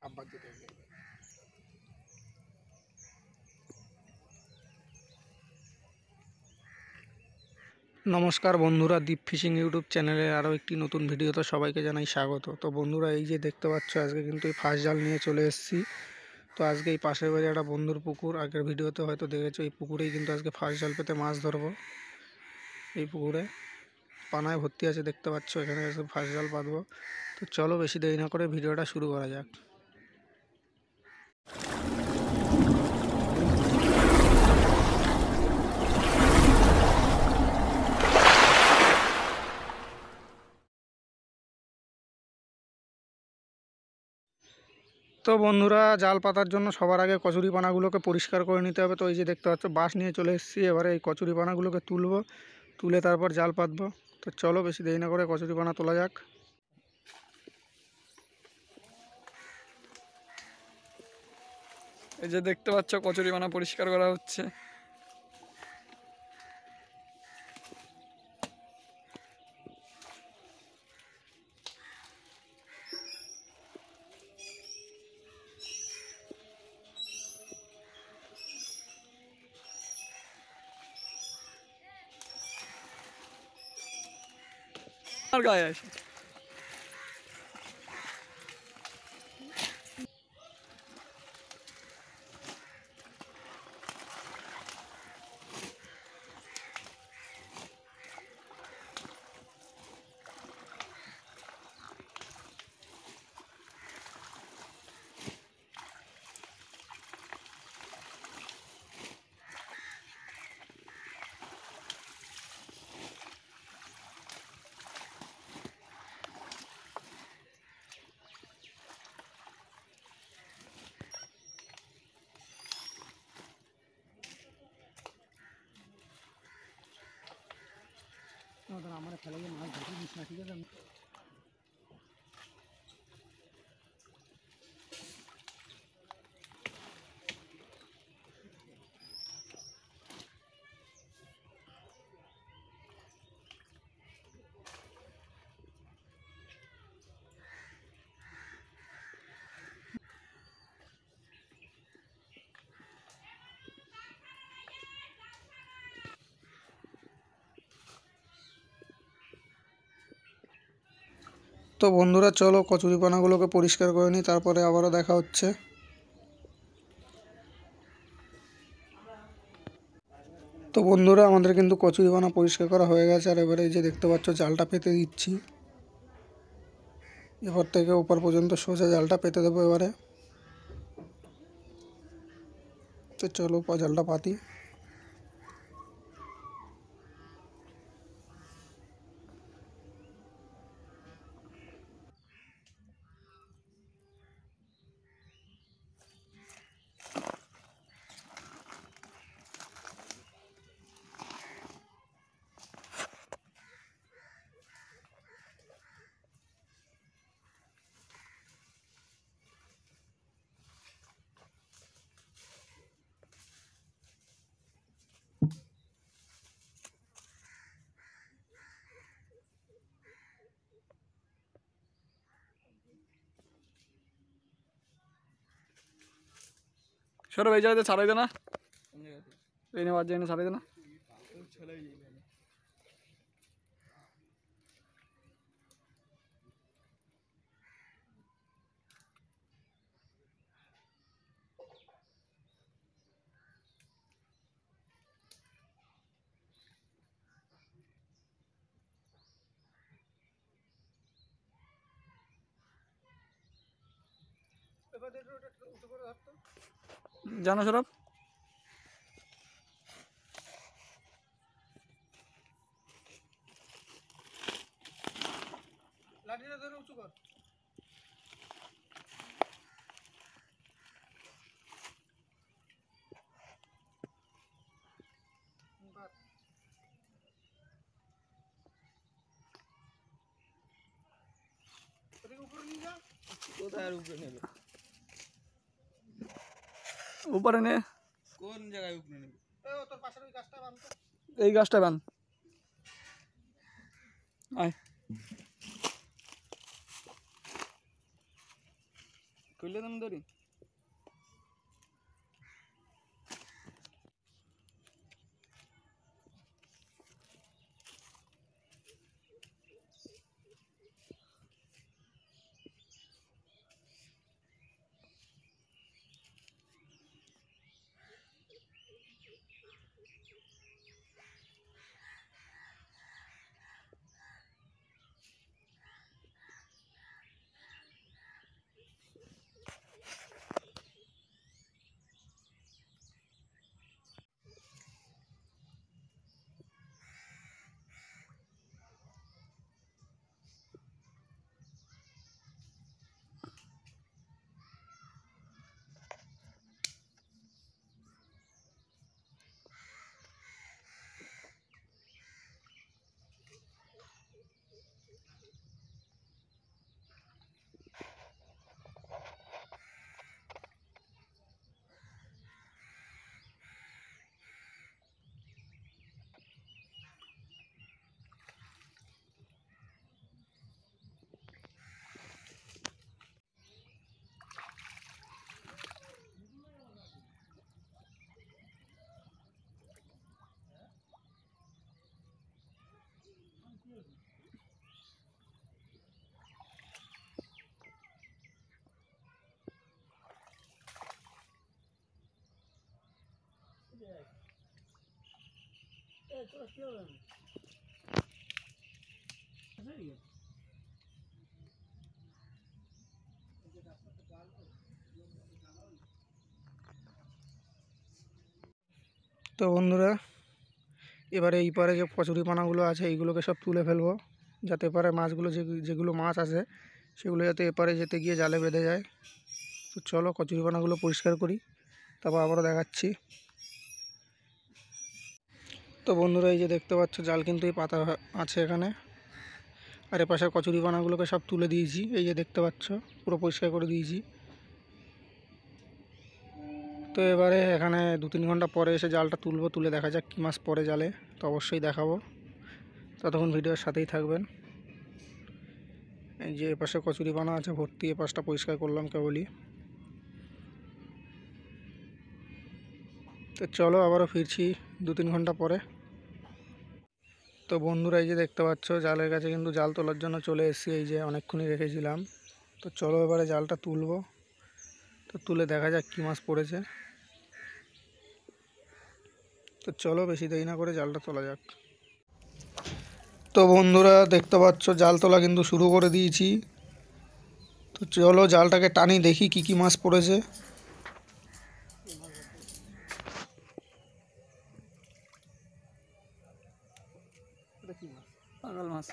আব্বার দিতে হবে। নমস্কার বন্ধুরা, দীপ ফিশিং ইউটিউব চ্যানেলে আরও একটি নতুন ভিডিওতে সবাইকে জানাই স্বাগত। তো বন্ধুরা, এই যে দেখতে পাচ্ছ আজকে কিন্তু এই ফাঁস জাল নিয়ে চলে এসেছি। তো আজকে এই পাশের বাড়ি একটা বন্ধুর পুকুর, আগের ভিডিওতে হয়তো দেখেছো, এই পুকুরেই কিন্তু আজকে ফাঁস জাল পেতে মাছ ধরবো। এই পুকুরে পানায় ভর্তি আছে দেখতে পাচ্ছ, এখানে এসে ফাঁস জাল পাতবো। তো চলো বেশি দেরি না করে ভিডিওটা শুরু করা যাক। তো বন্ধুরা, জাল পাতার জন্য সবার আগে কচুরিপানাগুলোকে পরিষ্কার করে নিতে হবে। তো এই যে দেখতে পাচ্ছ বাঁশ নিয়ে চলে এসেছি। এবারে এই কচুরিপানাগুলোকে তুলে তারপর জাল পাতবো। তো চলো বেশি দেরি না করে কচুরিপানা তোলা যাক। এই যে দেখতে পাচ্ছ কচুরিপানা পরিষ্কার করা হচ্ছে। আর গায়ে আসে আমার ফেলে মাছ ধরে নিস না, ঠিক আছে? তো বন্ধুরা চলো কচুরিপানাগুলোকে পরিষ্কার করে নিই, তারপরে আবারও দেখা হচ্ছে। তো বন্ধুরা, আমাদের কিন্তু কচুরিপানা পরিষ্কার করা হয়ে গেছে। আর এবারে এই যে দেখতে পাচ্ছ জালটা পেতে দিচ্ছি। এবার থেকে উপর পর্যন্ত সোজা জালটা পেতে দেবো এবারে। তো চলো জালটা পাতি। সরব এই জায়গাতে ছাড়াই দে না, এই নেওয়ার জন্য ছাড়াই দে না। জানো সরব লাঠিটা ধরে উঁচু কর। উপরে নে। কোন জায়গায় উপরে নেবে? তোর পাশের ওই গাছটা বাঁধ তো। এই গাছটা বান। আয় খুললে তুমি দড়ি। তো বন্ধুরা, এবারে এই পারে যে কচুরিপানাগুলো আছে এইগুলোকে সব তুলে ফেলবো, যাতে এপারে মাছগুলো যেগুলো মাছ আছে সেগুলো যাতে এপারে যেতে গিয়ে জালে বেঁধে যায়। তো চলো কচুরিপানাগুলো পরিষ্কার করি, তারপর আবারও দেখাচ্ছি। তো বন্ধুরা, এই যে দেখতে পাচ্ছ জাল কিন্তু এই পাতা আছে এখানে, আর এপাশের কচুরিপানাগুলোকে সব তুলে দিয়েছি। এই যে দেখতে পাচ্ছ পুরো পরিষ্কার করে দিয়েছি। তো এবারে এখানে 2-3 ঘন্টা পরে এসে জালটা তুলবো, তুলে দেখা যাক কী মাছ পড়ে জালে। তো অবশ্যই দেখাবো, ততক্ষণ ভিডিওর সাথেই থাকবেন। এই যে এপাশে কচুরিপানা আছে ভর্তি, এপাশটা পরিষ্কার করলাম কেবলই। তো চলো আবারও ফিরছি 2-3 ঘন্টা পরে। তো বন্ধুরা, এই যে দেখতে পাচ্ছ জালের কাছে কিন্তু জাল তোলার জন্য চলে এসেছি। এই যে অনেকক্ষণই রেখেছিলাম। তো চলো এবারে জালটা তুলবো, তো তুলে দেখা যাক কী মাছ পড়েছে। তো চলো বেশি দেরি না করে জালটা তোলা যাক। তো বন্ধুরা, দেখতে পাচ্ছ জাল তোলা কিন্তু শুরু করে দিয়েছি। তো চলো জালটাকে টানি, দেখি কি কি মাছ পড়েছে। পাগল মাছ।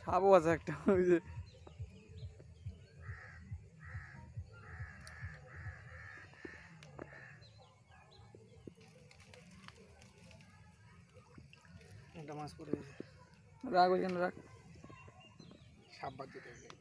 সাপও আছে একটা, ওই যে একটা মাছ পড়ে গেছে, রাগ ওইখানে রাখ। সাপ বাদ দিতে হবে।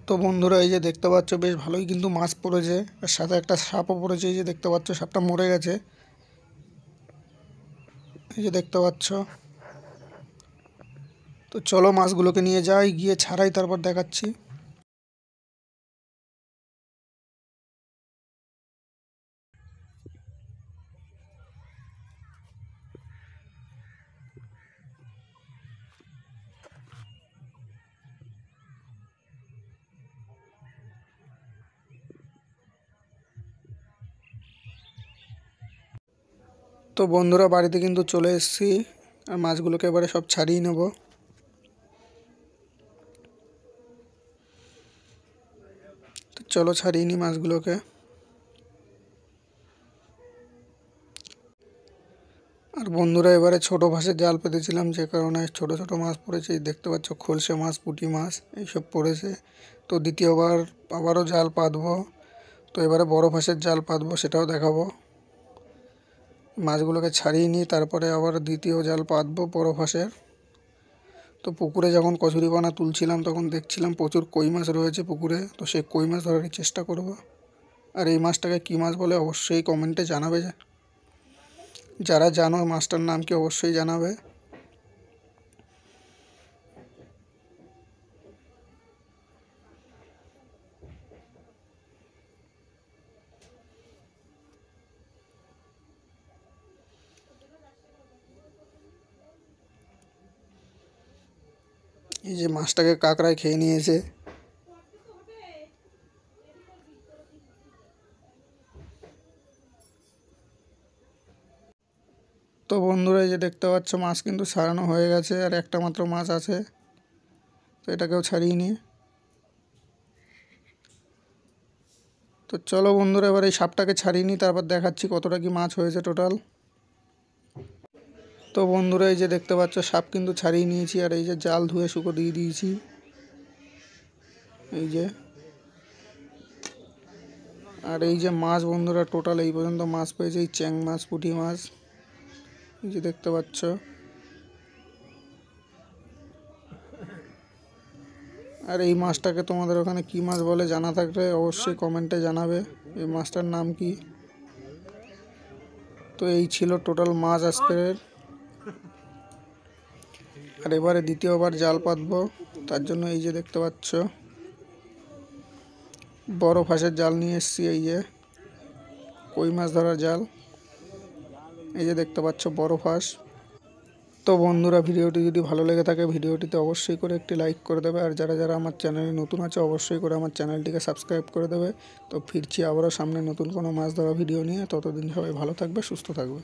তো বন্ধুরা, এই যে দেখতে পাচ্ছ বেশ ভালোই কিন্তু মাছ পড়েছে, আর সাথে একটা সাপও পড়েছে। এই যে দেখতে পাচ্ছ সাপটা মরে গেছে, এই যে দেখতে পাচ্ছ। তো চলো মাছগুলোকে নিয়ে যাই, গিয়ে ছাড়াই, তারপর দেখাচ্ছি। তো বন্ধুরা, বাড়িতে কিন্তু চলে এসেছি, আর মাছগুলোকে এবারে সব ছাড়িয়ে নেব। চলো ছাড়িয়ে নিই মাছগুলোকে। আর বন্ধুরা এবারে ছোট ভাষের জাল পেতেছিলাম, যে কারণে ছোট ছোট মাছ পড়েছে। এই দেখতে পাচ্ছ খলসে মাছ, পুঁটি মাছ এইসব পড়েছে। তো দ্বিতীয়বার আবারও জাল পাতবো। তো এবারে বড় ভাষের জাল পাতবো, সেটাও দেখাবো। মাছগুলোকে ছাড়িয়ে নিই, তারপরে আবার দ্বিতীয় জাল পাতবো বড় ভাষের। তো পুকুরে যখন কচুরিপানা তুলছিলাম তখন দেখছিলাম প্রচুর কই মাছ রয়েছে পুকুরে। তো সেই কই মাছ ধরার চেষ্টা করব। আর এই মাছটাকে কী মাছ বলে অবশ্যই কমেন্টে জানাবে। যারা জানো মাছটার নাম কি অবশ্যই জানাবে। এই যে মাছটাকে কাঁকড়ায় খেয়ে নিয়েছে। তো বন্ধুরা এই যে দেখতে পাচ্ছ মাছ কিন্তু ছাড়ানো হয়ে গেছে, আর একটা মাত্র মাছ আছে। তো এটাকেও ছাড়িয়ে নিই। তো চলো বন্ধুরা এবার এই সাপটাকে ছাড়িয়ে নিই, তারপর দেখাচ্ছি কতটা কি মাছ হয়েছে টোটাল। তো বন্ধুরা এই যে দেখতে পাচ্ছ সাপ কিন্তু ছাড়িয়ে নিয়েছি, আর এই যে জাল ধুয়ে শুকো দিয়ে দিয়েছি। এই যে আর এই যে মাছ বন্ধুরা টোটাল এই পর্যন্ত মাছ পেয়েছে, এই চ্যাং মাছ, পুঁটি মাছ, এই যে দেখতে পাচ্ছ। আর এই মাছটাকে তোমাদের ওখানে কী মাছ বলে জানা থাকলে অবশ্যই কমেন্টে জানাবে এই মাছটার নাম কি। তো এই ছিল টোটাল মাছ আজকের। আর এবারে দ্বিতীয়বার জাল পাতবো, তার জন্য এই যে দেখতে পাচ্ছ বড় ফাঁসের জাল নিয়ে এসেছি। এই যে কই মাছ ধরার জাল, এই যে দেখতে পাচ্ছ বড় ফাঁস। তো বন্ধুরা ভিডিওটি যদি ভালো লেগে থাকে ভিডিওটিতে অবশ্যই করে একটি লাইক করে দেবে। আর যারা যারা আমার চ্যানেলে নতুন আছে অবশ্যই করে আমার চ্যানেলটিকে সাবস্ক্রাইব করে দেবে। তো ফিরছি আবারও সামনে নতুন কোনো মাছ ধরা ভিডিও নিয়ে। ততদিন সবাই ভালো থাকবে, সুস্থ থাকবে।